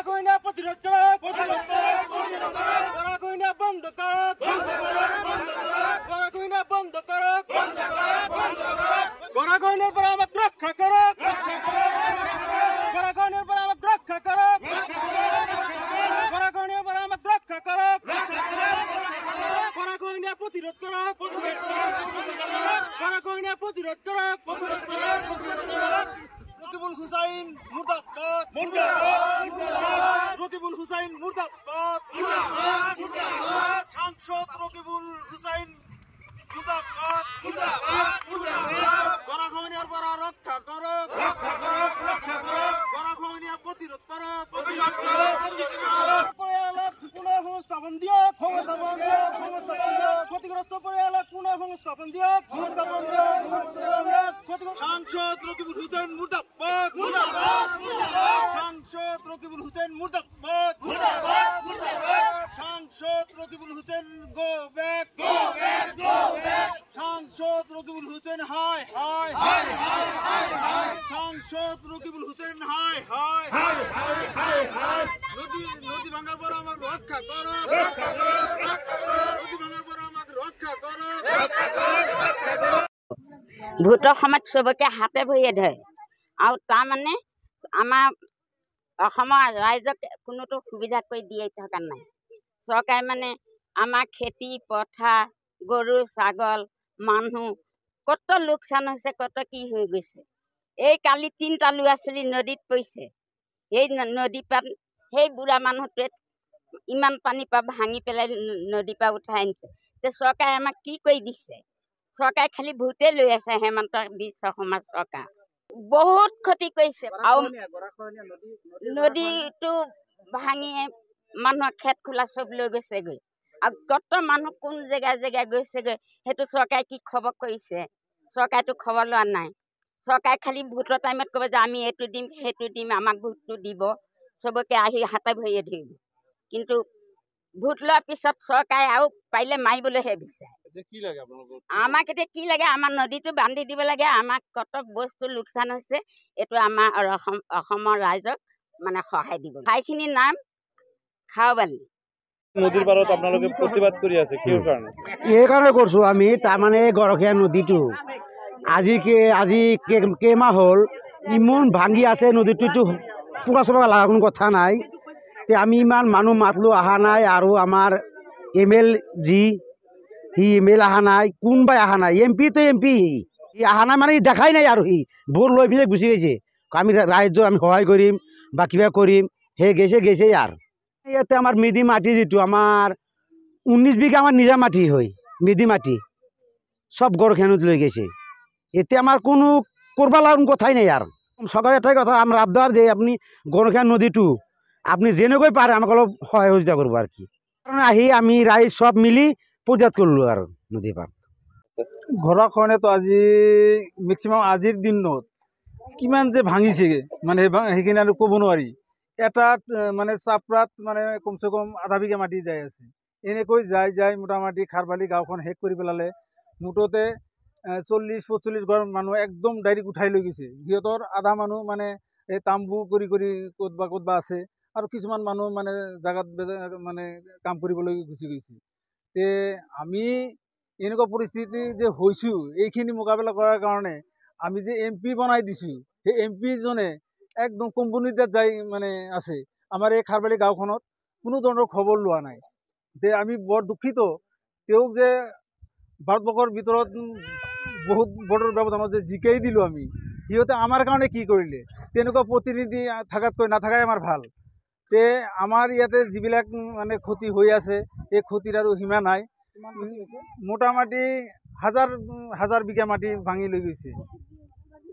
কইনা প্রতিরোধ করক করা কইনা বন্ধ করক করা কইনা বন্ধ করক করা কইনার পর আমাকে রক্ষা করক করা কইনার পর আমাকে রক্ষা করক করা কইনার পর আমাকে রক্ষা করক করা কইনা প্রতিরোধ করক করা কইনা প্রতিরোধ করক রকিবুল হুসাইন মুর্দাবাদ রকিবুল হুসাইন মুর্দাবাদ সাংসদ রকিবুল হুসাইন মুর্দাবাদ গণখমিনিয়ার পর রক্ষা করক গণখমিনিয়া প্রতিরোধ করক পুনঃসংস্থাপন দিয়ক ক্ষতিগ্রস্ত পরিয়ালক পুনঃসংস্থাপন দিয়ক সাংসদ রকিবুল হুসাইন মুর্দাবাদ সাংসদ রকিবুল হুসাইন মুর্দাবাদ সাংসদ রকিবুল হুসাইন গো ব্যাক সাংসদ রকিবুল হুসাইন হাই সাংসদ রকিবুল হুসাইন হাই নদী ভাঙার পর আমার রক্ষা করো নদী ভাঙার পর আমাকে রক্ষা করো ভোটৰ সময়ত চবকে হাতে ভৰিয়ে ধৰে আৰু তাৰমানে আমাৰ অসমৰ ৰাইজক কোনোটো সুবিধা কৰি দিয়ে থকা নাই চৰকাৰে মানে আমাৰ খেতি পথাৰ গৰু ছাগল মানুহ কত লোকচান হৈছে কত কি হৈ গৈছে এই কালি 3টা ল'ৰা ছোৱালী নদীত পৰিছে এই নদী পাত সেই বুঢ়া মানুহটোৱে ইমান পানী পা ভাঙি পেলাই নদী পা উঠাই আনিছে তে চৰকাৰে আমাক কি কৰি দিছে চৰকাৰে খালি ভোটে লৈ আছে হেমন্ত বিশ্ব সমাজ চৰকাৰ বহুত ক্ষতি কৰিছে আৰু নদীটো ভাঙি মানুহৰ খেত খোলা চব লৈ গৈছেগৈ আৰু কত মানুহ কোন জেগাই গৈছেগৈ সেইটো চৰকাৰে কি খবৰ কৰিছে চৰকাৰেতো খবৰ লোৱা নাই চৰকাৰে খালি ভোটৰ টাইমত ক'ব যে আমি এইটো দিম সেইটো দিম আমাক ভোটটো দিব চবকে আহি হাতে ভৰিয়ে ধৰিব কিন্তু ভোট লোৱাৰ পিছত চৰকাৰে আৰু পাৰিলে মাৰিবলৈহে বিচাৰে আমাক এতিয়া কি লাগে আমাৰ নদীটো বান্ধি দিব লাগে আমাক কত বস্তু লোকচান হৈছে এইটো আমাৰ অসমৰ ৰাইজক মানে সহায় দিব ঠাইখিনিৰ নাম খাওবালি নদীৰ পাৰত আপোনালোকে প্ৰতিবাদ কৰি আছে কিহৰ কাৰণে এই কাৰণে কৰিছোঁ আমি তাৰমানে গৰখীয়া নদীটো আজি কেইমাহ হ'ল ইমান ভাঙি আছে নদীটোতো পুৰা চলা লগা কোনো কথা নাই তে আমি ইমান মানুহ মাতলোঁ অহা নাই আৰু আমাৰ ML যি সি ML অহা নাই কোনবাই অহা নাই MP তো MP সি অহা নাই মানে দেখাই নাই আৰু সি ভোট লৈ পিনে গুচি গৈছে আমি ৰাইজৰ আমি সহায় কৰিম বা কিবা কৰিম সেই গৈছে আৰু ইয়াতে আমাৰ মেদি মাটি যিটো আমাৰ 19 বিঘা আমাৰ নিজা মাটি হয় মেদি মাটি সব গৰখীয়ানত লৈ গৈছে এতিয়া আমাৰ কোনো কৰবা লগা কথাই নাই আৰু চৰকাৰে এটাই কথা আমাৰ আবদাৰ যে আপুনি গৰখীয়া নদীটো আপনি যেনেকৈ পাৰে আমাক অলপ সহযোগিতা কৰিব আৰ কি কাৰণ আহি আমি ৰাইজ সব মিলি প্ৰজাত কৰলো আৰ নদী পাৰ গৰাখহনীয়া তো আজি মেক্সিমাম আজিৰ দিনত কিমান যে ভাঙিছে মানে সেইখিনি আৰু ক'ব নোৱাৰি এটাত মানে চাপৰাত মানে কমচে কম আধা বিঘা মাটি যাই আছে এনেকৈ যাই মোটামুটি খাৰবালি গাঁওখন শেষ কৰি পেলালে মুঠতে 40-45 ঘৰ মানুহ একদম ডাইৰেক্ট উঠাই লৈ গৈছে সিহঁতৰ আধা মানুহ মানে এই তাম্বু কৰি ক'তবা আছে আৰু কিছুমান মানুহ মানে জাগাত মানে কাম কৰিবলৈ গুচি গৈছে তে আমি এনেকুৱা পৰিস্থিতি যে হৈছোঁ এইখিনি মোকাবিলা কৰাৰ কাৰণে আমি যে MP বনাই দিছোঁ সেই MP জনে একদম কোম্পানীত যাই মানে আছে আমাৰ এই খাৰবালি গাঁওখনত কোনো ধৰণৰ খবৰ লোৱা নাই তে আমি বৰ দুখিত তেওঁক যে ভাৰতবৰ্ষৰ ভিতৰত বহুত বড়ৰ ব্যৱধানত যে জিকাই দিলোঁ আমি সিহঁতে আমাৰ কাৰণে কি কৰিলে তেনেকুৱা প্ৰতিনিধি থাকাতকৈ নাথাকাই আমাৰ ভাল তে আমাৰ ইয়াতে যিবিলাক মানে ক্ষতি হৈ আছে এই ক্ষতিৰ আৰু সীমা নাই মোটামুটি হাজাৰ বিঘা মাটি ভাঙি লৈ গৈছে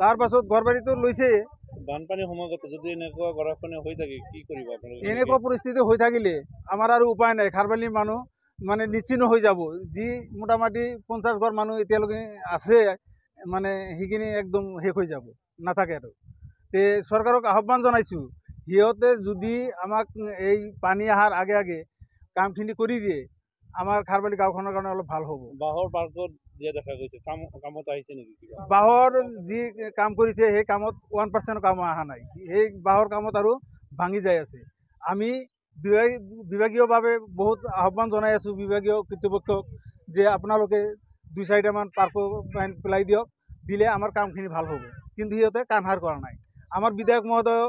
তাৰ পাছত ঘৰবাৰীটো লৈছে বানপানীৰ সময়ত যদি এনেকুৱা গৰাখহনীয়া হৈ থাকে কি কৰিব আপোনালোকে এনেকুৱা পৰিস্থিতি হৈ থাকিলে আমাৰ আৰু উপায় নাই খাৰবালি মানুহ মানে নিশ্চিন্ন হৈ যাব যি মোটামুটি 50 ঘৰ মানুহ এতিয়ালৈকে আছে মানে সেইখিনি একদম শেষ হৈ যাব নাথাকে আৰু তে চৰকাৰক আহ্বান জনাইছোঁ সিহঁতে যদি আমাক এই পানী অহাৰ আগে কামখিনি কৰি দিয়ে আমাৰ খাৰবালি গাঁওখনৰ কাৰণে অলপ ভাল হ'ব বাহৰ পাৰ্কত যে দেখা গৈছে কামত আহিছে নেকি কিবা বাহৰ যি কাম কৰিছে সেই কামত 1% কাম অহা নাই সেই বাহৰ কামত আৰু ভাঙি যাই আছে আমি বিভাগীয়ভাৱে বহুত আহ্বান জনাই আছোঁ বিভাগীয় কৰ্তৃপক্ষক যে আপোনালোকে 2-4টামান পাৰ্ক পেলাই দিয়ক, দিলে আমাৰ কামখিনি ভাল হ'ব। কিন্তু সিহঁতে কাণসাৰ কৰা নাই। আমাৰ বিধায়ক মহোদয়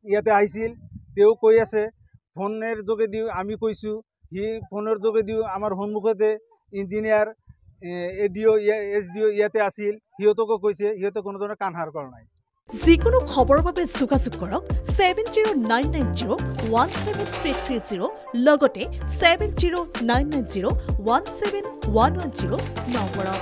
ইয়াতে আহিছিল, তেওঁ কৈ আছে, ফোনেৰ যোগেদিও আমি কৈছোঁ, সি ফোনেৰ যোগেদিও আমাৰ সন্মুখতে ইঞ্জিনিয়াৰ ADO SDO ইয়াতে আছিল, সিহঁতকো কৈছে, সিহঁতে কোনো ধৰণৰ কাণসাৰ কৰা নাই। যিকোনো খবৰৰ বাবে যোগাযোগ কৰক 7099017330 লগতে 7099017110 নম্বৰত।